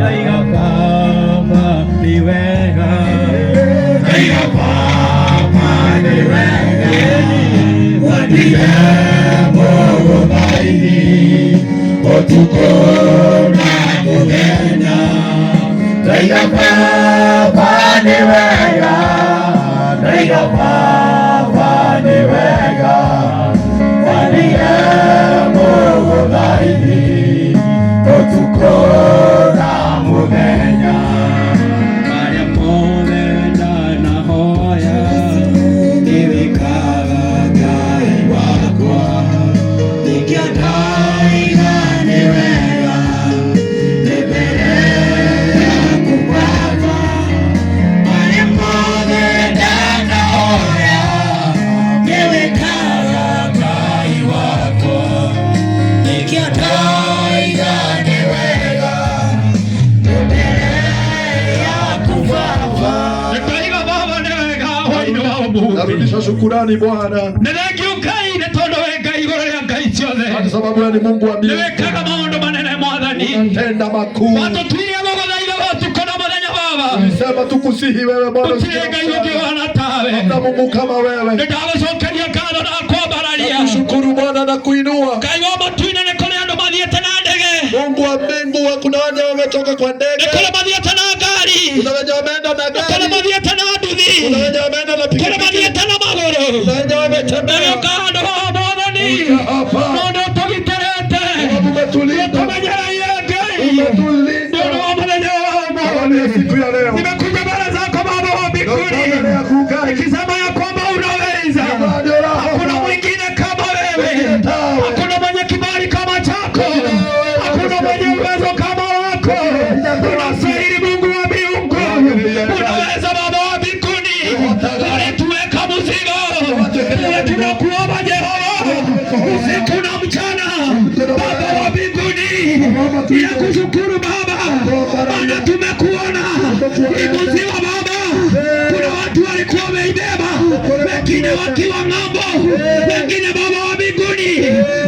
Ndaiga Baba ni wega, Ndaiga Baba ni wega, Watie Mungu thaini, Ũtukũ na mũthenya. Ndaiga Baba ni wega, Ndaiga Baba ni wega, Watie Mungu thaini, Ũtukũ na mũthenya. Marĩa mothe ndanahoya nĩwĩkaga Ngai wakwa, nĩkĩo ndaiga nĩ wega nĩ mbere yaku Baba. Marĩa mothe ndanahoya nĩwĩkaga Ngai wakwa, nĩkĩo ndaiga nĩ wega nĩ mbere yaku Baba. Ndaiga Baba nĩ wega hwaĩ-inĩ wa ũmũthĩ. Narudisha shukrani Bwana. Nĩthengiũkaine tondũ wĩ Ngai igũrũ rĩa Ngai ciothe. Kwa sababu wewe ni Mungu wa mbinguni. Nĩwĩkaga maũndũ manene Mwathani. Unatenda makuu. Watũtuire gũgũthaitha ũtukũ na mũthenya Baba. Ulisema tukusihi wewe Bwana. Gũtirĩ Ngai ũngĩ ũhana tawe. Hamna Mungu kama wewe. Nĩndagũcokeria ngatho na kwambararia. Nakushukuru Bwana na kuinua. Ngai wa matu-inĩ nĩ kũrĩ andũ mathiĩte na ndege. Mungu wa mbingu, kuna wenye wametoka kwa ndege. Nĩ kũrĩ mathiĩte na ngari. Kuna wenye wameenda na Nĩ kũrĩ gari. mathiĩte na nduthi. Kuna wenye wameenda na Kũrĩ pikipiki. mathiĩte na magũrũ. Kuna wenye wametembea. Nĩũka handũ haha Mwathani. Hapa. Mũndũ ũtũgitĩrĩte. Umetulinda. Ũtũmenyereye Ngai. Umetulinda. Nĩ ũndũ wa mũthenya wa Kwa siku ya leo. nimekuja mbele zako Baba wa mbinguni nikisema ya kwamba unaweza. Hakuna mwingine kama wewe, hakuna mwenye kibali kama chako, hakuna mwenye uwezo kama wako. Unastahili Mungu wa miungu, unaweza Baba wa mbinguni. Ulituweka mzigo, tunakuomba Jehova usiku na mchana Baba wa mbinguni, ninakushukuru Baba maana tumekuona imuziwa Baba. Kuna watu walikuwa wameibeba, wengine wakiwa ng'ambo, wengine Baba wa mbinguni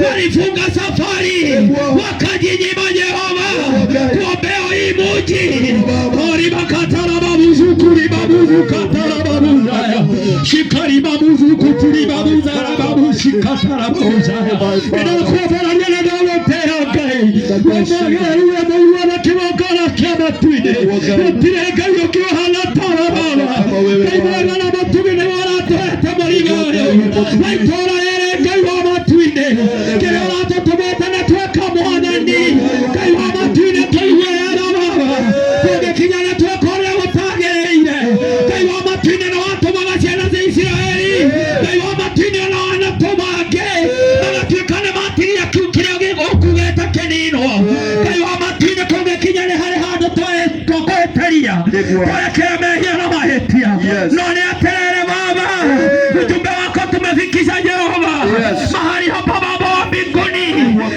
walifunga safari wakajinyima Jehova kuombea hii muji. Kori makatara babuzu kuri babuzu katara babuzaya shikari babuzu kuturi babuzara babu shikatara babuzaya inakuwa nyana dawo pea Ngai wamageri wameuana kiwakala kia matuine utirega yokiwa halatara Baba Ngai mwana na matuine waratoete marigore waitora ere Ngai wa matuine kile waratotomete na tuweka Mwathani Ngai wa matuine tuiweana Baba kuge kinyana tuwekore utagereire Ngai wa matuine na watu magaciana za Israeli Ngai wa matuine na wanatomake magatuikane matiria kiu kiria gĩgũkugĩte kĩninwo Ngai wa matuine kuge kinyane harĩ handũ twagweteria twekere mehia na mahĩtia no nĩ aterere Baba ujumbe wako tumefikisha Jehova mahali hapa Baba wa mbinguni.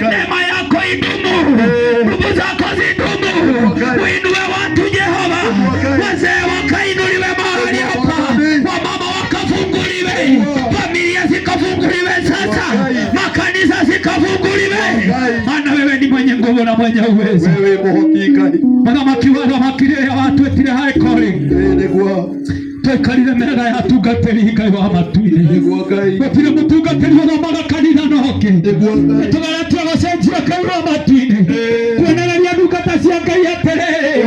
Neema yako idumu, nguvu zako zidumu, uinue watu Jehova, wazee wakainuliwe mahali hapa, wamama wakafunguliwe, familia zikafunguliwe sasa, makanisa zikafunguliwe, maana wewe ni mwenye nguvu na mwenye uwezo. Wewe muhotika. Baba makiwano makire ya watu etire high calling. Twekalire mega ya tugateri Ngai wa matuine. Gutire mutungateri wa kanitha noke. Tugaretwa gũcenjia Ngai wa matuine. Kwenereria ndungata cia Ngai aterere.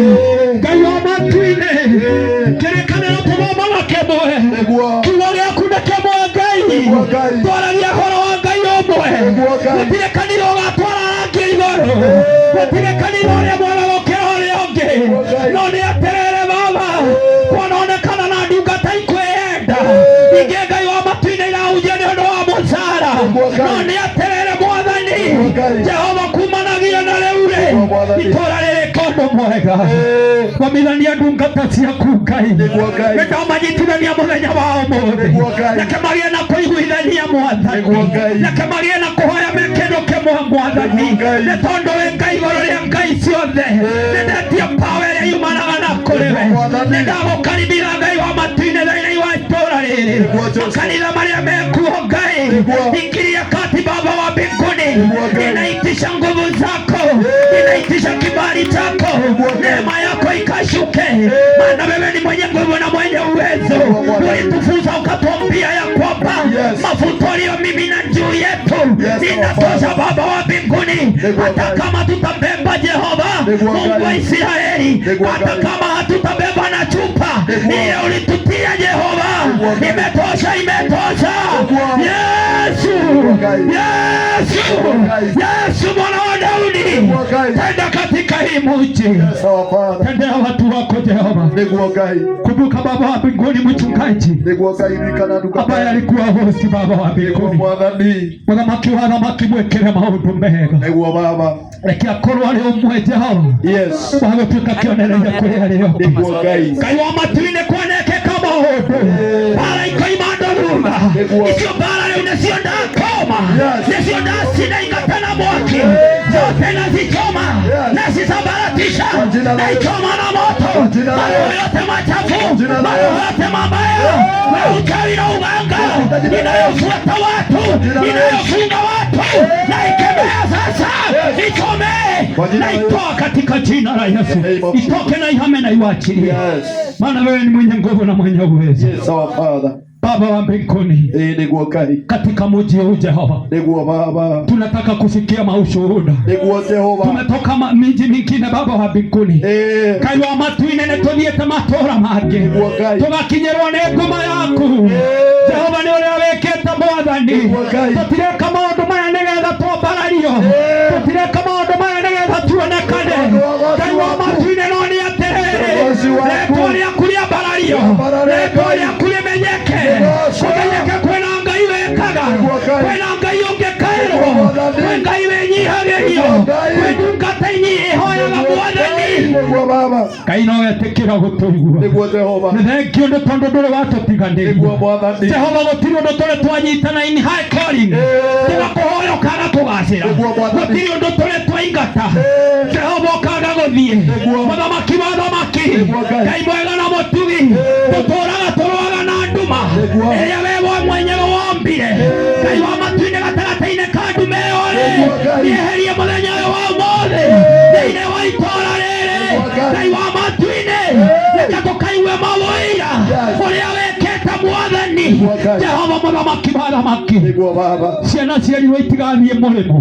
Ngai wa matuine. Kĩrĩkanĩro tũgomana kĩmwe. Kiugo gĩaku nĩ kĩmwe Ngai. Twaragia ũhoro wa Ngai ũmwe. Gũtirĩ kanitha ũgatwara rangi igũrũ. Gũtirĩ kanitha ũrĩa mwega gũkĩra ũrĩa ũngĩ. No nĩ aterere Baba. Kuonekana na ndungata ikwenda. Inge Ngai wa matuine irahunjia nĩ ũndũ wa mũcara. No nĩ aterere Mwathani. Jehova kumanagia na rĩu rĩ. Itũũra rĩrĩ kaũndũ mwega. Thomithania ndungata ciaku Ngai. Nĩndamanyitithania mũthenya wa ũmũthĩ. Reke magĩe na kũiguithania Mwathani. Reke magĩe na kũhoya me kĩndũ kĩmwe Mwathani. Nĩ tondũ wĩ Ngai igũrũ rĩa Ngai ciothe. Nĩndetia power ĩrĩa yumanaga na kũrĩ we. Nĩndagũkaribia Ngai wa matuine thĩinĩ wa itũũra rĩrĩ. Makanitha marĩa mekuo Ngai. Ingilia kati Baba wa mbinguni. Ninaitisha nguvu zako. Ninaitisha kibali chako. Neema yote, maana wewe ni mwenye nguvu na mwenye uwezo. Ulitufunza ukatuambia ya kwamba mafuta uliyomimina juu yetu inatosha, Baba wa mbinguni. Hata kama tutabeba, Jehova Mungu wa Israeli, hata kama hatutabeba na chupa ile ulitutia, Jehova, imetosha, imetosha. Yesu, Yesu, Yesu mwana wa Daudi, tenda katika hii mji, tendea watu wako Jehova. Kumbuka Baba wa mbinguni mchungaji ambaye alikuwa hosti, Baba wa mbinguni, muthamaki wa athamaki, mwekere maundu mega rekia korwo ari umwe Jehova wagũtuĩka kĩonereria kũrĩ arĩa angĩ. Ngai wa matu-inĩ kuonekeka maũndũ, mbara ikoima ndũruma, icio mbara rĩu nĩcio ndakoma, nĩcio ndacina igatana mwaki, zote nazichoma, nazisambaratisha, naichoma na moto, maroho yote machafu, maroho yote mabaya, uchawi na uganga inayofuata watu, inayofunga watu, naikemea sasa, ichome, naitoa katika jina la Yesu, itoke na ihame na iwachilie, maana wewe ni mwenye nguvu na mwenye uwezo. Baba wa mbinguni, katika mji huu Jehova, tunataka kusikia maushuhuda. Tumetoka miji mingine Baba wa mbinguni, Ngai wa matu-inĩ nĩtũthiĩte matũũra mangĩ, tũgakinyĩrwo nĩ ngoma yaku Jehova, nĩ ũrĩa wĩkĩte Mwathani. Tũtireka maũndũ maya nĩgetha twambarario, tũtireka maũndũ maya nĩgetha tuonekane. Ngai wa matu-inĩ no nĩ atĩrĩrĩ, rĩĩtwa rĩaku rĩambarario, rĩĩtwa rĩaku rĩmenyeke, kumenyeke kwĩna Ngai wekaga, kwĩna Ngai ũngĩkaĩrwo, kwĩ Ngai wĩnyihagĩrio, kwĩ ndungata ihoyaga Mwathani. Ngai no wetĩkĩra gũtũigua, nĩ thengio nĩ tondũ ndũrĩ watũtiganĩria Jehova. Gũtirĩ ũndũ tũrĩ twanyitana-inĩ high calling tũgakũhoya ũkaga kũgacĩra, gũtirĩ ũndũ tũrĩ twaingata Jehova ũkaga gũthiĩ. Mũthamaki wa athamaki, Ngai mwega na mũtugi, tũtũũraga tũrũaga na nduma ĩrĩa we mwenyewe wombire. Ngai wa matu-inĩ gatagatĩ-inĩ ka nduma ĩyo nĩeherie mũthenya ũyũ wa ũmũthĩ thĩinĩ wa itũũra rĩrĩ. Ngai wa matu-inĩ, reke tũkaigue mawĩra ũrĩa wĩkĩte Mwathani Jehova, mũthamaki wa athamaki. Ciana ciarirwo itigathiĩ mũrĩmo,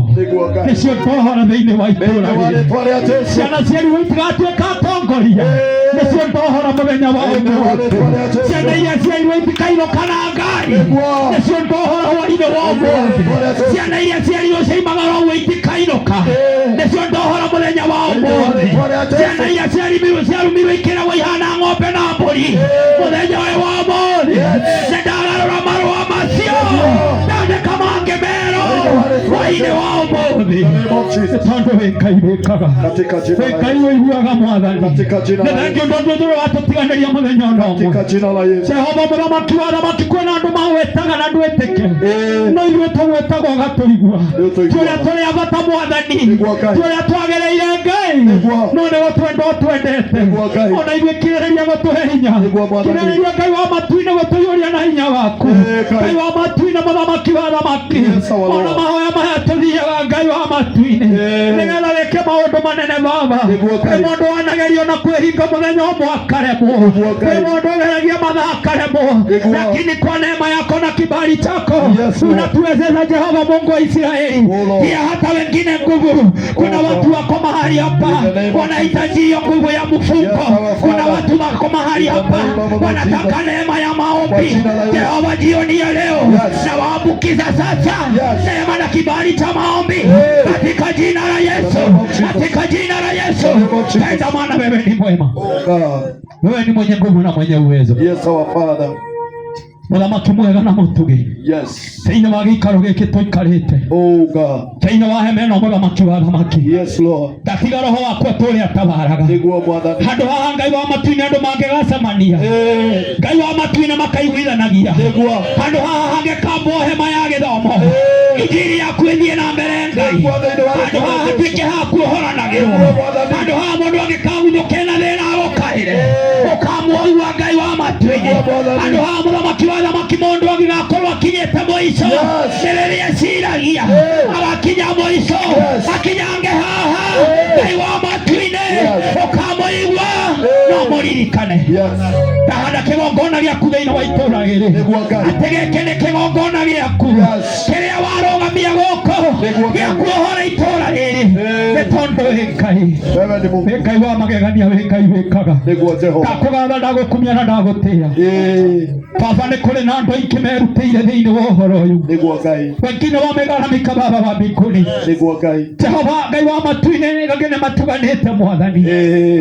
nĩcio ndohora thĩinĩ wa itũũra rĩrĩ. Ciana ciarirwo itigatuĩka atongoria, nĩcio ndohora mũthenya wa ũmũthĩ. Ciana iria ciarirwo itikainũka na ngari, nĩcio ndohora hwaĩ-inĩ wa ũmũthĩ. Ciana iria ciarirwo cioimagara ũguo itikainũka, nĩcio ndohora mũthenya wa ũmũthĩ. Ciana iria ciarumirwo ikĩragwo ihana ng'ombe na mbũri, mũthenya ũyũ wa ũmũthĩ nĩndagarũra marũa macio, ndandĩka mangĩ merũ hwaĩ-inĩ wa ũmũthĩ, tondũ wĩ Ngai wĩkaga, wĩ Ngai wĩiguaga Mwathani. Nĩ thengio tondũ ndũrĩ watũtiganĩria mũthenya o na ũmwe Jehova, mũthamaki wa athamaki. Kwĩna andũ magwĩtaga na ndwĩtĩke, no ithuĩ tũgwĩtaga ũgatũigua. Tũrĩa tũrĩ a bata Mwathani, tũrĩa twagĩrĩire Ngai, no nĩ gũtwenda ũtwendete, ona ithuĩ kĩrĩrĩria gũtũhe hinya, kĩrĩrĩria Ngai wa matu-inĩ gũtũiyũria na hinya waku. Ngai wa matu-inĩ, mũthamaki wa athamaki, ona mahoya maya tũthiaga Ngai wa matu-inĩ nĩgetha wĩke maũndũ manene Baba. Kwĩ mũndũ wanagerio na kwĩhinga mũthenya ũmwe akaremwo, kwĩ mũndũ ũgeragia mathaa akaremwo, lakini kwa neema yako na kibali chako unatuwezesha Jehova Mungu wa Israeli, pia hata wengine nguvu. Kuna watu wako mahali hapa wanahitaji hiyo nguvu ya mfungo, kuna watu wako mahali hapa wanataka neema ya maombi. Jehova, jioni ya leo na waambukiza sasa neema na kibali cha maombi katika jina la Yesu, katika jina la Yesu. Tenda, maana wewe ni mwema, wewe ni mwenye nguvu na mwenye uwezo. Yes, our Father. Mũthamaki mwega na mũtugi, thĩinĩ wa gĩikaro gĩkĩ tũikarĩte, thĩinĩ wa hema ĩno mũthamaki wa athamaki, ngatiga roho wakwa tũrĩa atabaraga handũ haha. Ngai wa matu-inĩ andũ mangĩgacemania, Ngai wa matu-inĩ makaiguithanagia, handũ haha hangĩkambwo hema ya gĩthomo, injiri yaku ĩthiĩ na mbere Ngai, handũ haha hatuĩke ha kuohoranagĩrwo, handũ haha mũndũ angĩkaguthũke na thĩna agũkaĩre ũkamwoigua Ngai wa matu-inĩ, handũ haha mũthamaki wa athamaki mũndũ angĩgakorwo akinyĩte mũico, rĩrĩa ciragia agakinya mũico, akinyange haha Ngai wa matu-inĩ ũkamũigua no muririkane tahanda kigongona giaku thiini wa itura riri ategeke ni kigongona giaku kiria warugamia guku giakuohora itura riri ni tondu wi Ngai wa magegania wi Ngai wikaga ndakugatha ndagukumia na ndagutia Baba ni kuri na andu aingi merutĩire thiini wa uhoro uyu wengine wamegaramika Baba wa mbinguni Jehova Ngai wa matu-ini angĩ nĩmatuganĩte Mwathani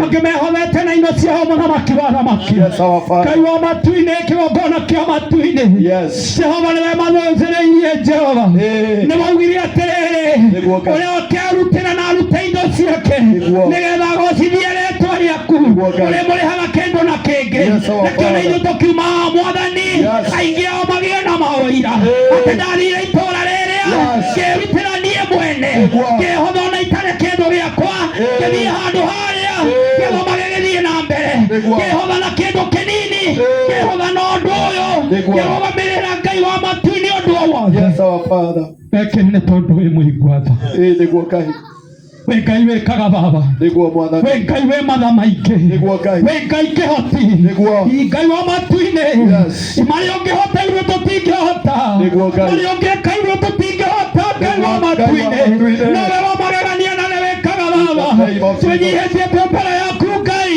angĩ mehotete na indo ciao mũthamaki wa thamaki Ngai wa matu-ini kĩgongona kĩa matu-ini Jehova nĩwe mathũthĩrĩirie Jehova nĩwaugire atĩrĩrĩ ũrĩa ũkĩarutĩra na arute indo ciake nĩgetha agocithie rĩtwa rĩaku ũrĩa mũrĩhaga kĩndũ na kĩngĩ nakĩo na ithuĩ tũkiuma Mwathani aingĩ ao magĩe na maũira atĩ ndathire itũũra rĩrĩa ngĩrutĩra niĩ mwene ngĩhotha ona itarĩ kĩndũ gĩakwa ngĩthiĩ handũ harĩa ngĩthoma gĩgĩthiĩ na mbere ngĩhotha na kĩndũ kĩnini ngĩhotha na ũndũ ũyũ ngĩrũgamĩrĩra Ngai wa matu-inĩ ũndũ o wothe weke nĩ tondũ wĩ mũigua tha we Ngai wĩkaga Baba we Ngai wĩ matha maingĩ we Ngai kĩhoti Ngai wa matu-inĩ marĩa ũngĩhota ithuĩ tũtingĩhota marĩa ũngĩka ithuĩ tũtingĩhota Ngai wa matu-inĩ nowe wamagegania na nĩ wĩkaga Baba twĩnyihĩtie mbere yaku Ngai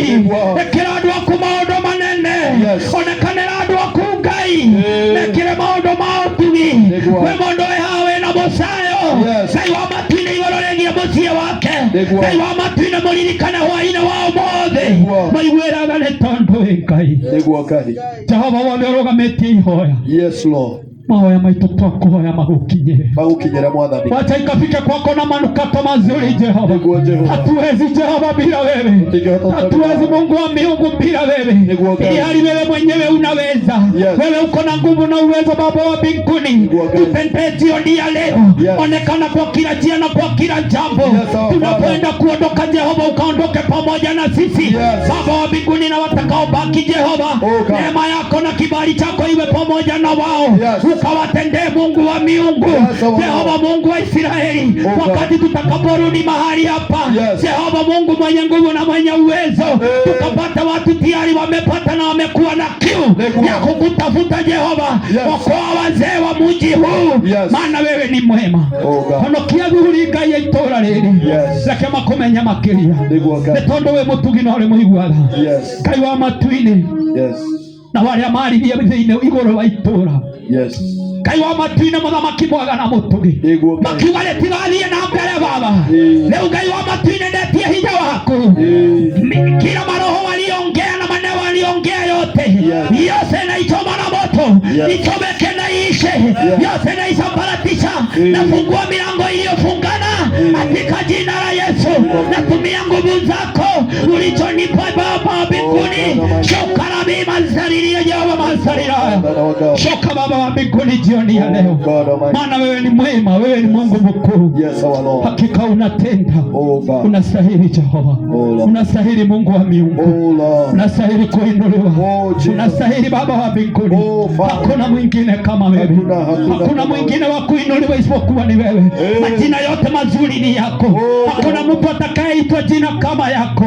ĩkĩra andũ aku maũndũ manene onekanĩra andũ aku Ngai mekĩre maũndũ ma ũtugi we mũndũ wĩ haha wĩna mũcayo Ngai wa matu-inĩ igũrũ rĩgiĩ mũciĩ wake Ngai wa matu-inĩ mũririkane hwaĩ-inĩ wa ũmũthĩ maiguĩraga nĩ tondũ wĩ Ngai Jehova wothe ũrũgamĩtie ihoya mahoya maitũ twakuhoya magũkinyĩre Mwathani wacha ikafike kwako na manukato mazuri Jehova hatuwezi Jehova bila wewe hatuwezi Mungu wa miungu bila wewe ili hali wewe mwenyewe unaweza wewe uko na nguvu na uwezo Baba wa mbinguni tutendee jioni ya leo onekana kwa kila njia na kwa kila jambo tunapoenda kuondoka Jehova ukaondoke pamoja na sisi Baba wa mbinguni na watakaobaki Jehova neema yako na kibali chako iwe pamoja na wao ukawatendee Mungu wa miungu Jehova Mungu wa Israeli wakati tutakaporudi mahali hapa Jehova Mungu mwenye nguvu na mwenye uwezo tukapata watu tayari wamepata na wamekuwa na kiu ya kukutafuta Jehova okoa wazee wa mji huu maana wewe ni mwema honokia dhuhuri Ngai ya itũũra rĩrĩ reke makumenya makĩria nĩ tondũ wĩ mũtugi na ũrĩ mũigua tha Ngai wa matu-inĩ na warĩa maririe thĩinĩ igũrũ wa itũũra Ngai wa matu-inĩ mũthamaki mwega na mũtugi makiuga rĩtigathiĩ na mbere Baba rĩu Ngai wa matu-inĩ ndetie hinya waku kila maroho waliongea na maneno waliongea yote na ichoma na moto ichomeke na ishe yote na isambaratisha nafungua milango iliyofungana katika jina la Yesu natumia nguvu zako ulichonipa Baba wa mbinguni shoka rabi mazariria Jehova mazarira shoka Baba wa mbinguni jioni ya leo maana wewe ni mwema wewe ni Mungu mkuu hakika unatenda unastahili Jehova unastahili Mungu wa miungu unastahili kuinuliwa unastahili Baba wa mbinguni hakuna mwingine kama wewe hakuna mwingine wa kuinuliwa isipokuwa ni wewe majina yote mazuri ni yako hakuna mtu atakayeitwa jina kama yako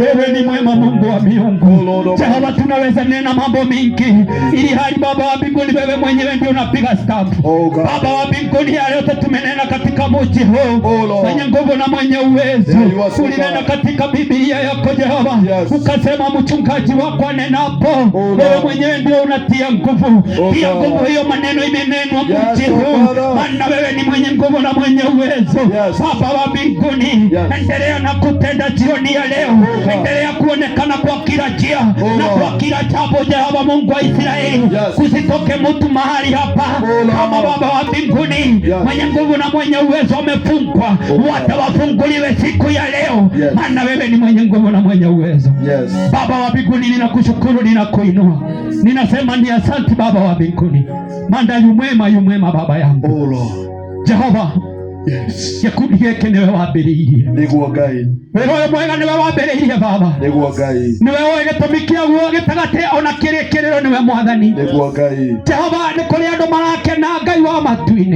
wewe ni mwema Mungu wa miungu Jehova tunaweza nena mambo mingi ili hali Baba wa mbinguni wewe mwenyewe ndio unapiga stamp Baba wa mbinguni ya yote tumenena katika mji huu mwenye nguvu na mwenye uwezo ulinena katika Biblia yako Jehova ukasema mchungaji wako anenapo wewe mwenyewe ndio unatia nguvu pia nguvu hiyo maneno imenenwa mji huu maana wewe ni mwenye nguvu na mwenye uwezo Baba wa mbinguni endelea na kutenda jioni ya leo endelea kuonekana kwa kila njia na kwa kila jambo Jehova Mungu wa Israeli kusitoke mtu mahali hapa kama Baba wa mbinguni mwenye nguvu na mwenye uwezo amefungwa watawafunguliwe siku ya leo maana wewe ni mwenye nguvu na mwenye uwezo Baba wa mbinguni ninakushukuru ninakuinua ninasema ni asante Baba wa mbinguni maana yu mwema Baba yangu Jehova gĩkundi gĩkĩ nĩwe wambĩrĩirie wewe mwega nĩwe wambĩrĩirie Baba nĩwe ũĩ gĩtũmi kĩaguo gĩtagatĩ ona kĩrĩkĩrĩro nĩwe Mwathani Jehova nĩ kũrĩ andũ marakena Ngai wa matu-inĩ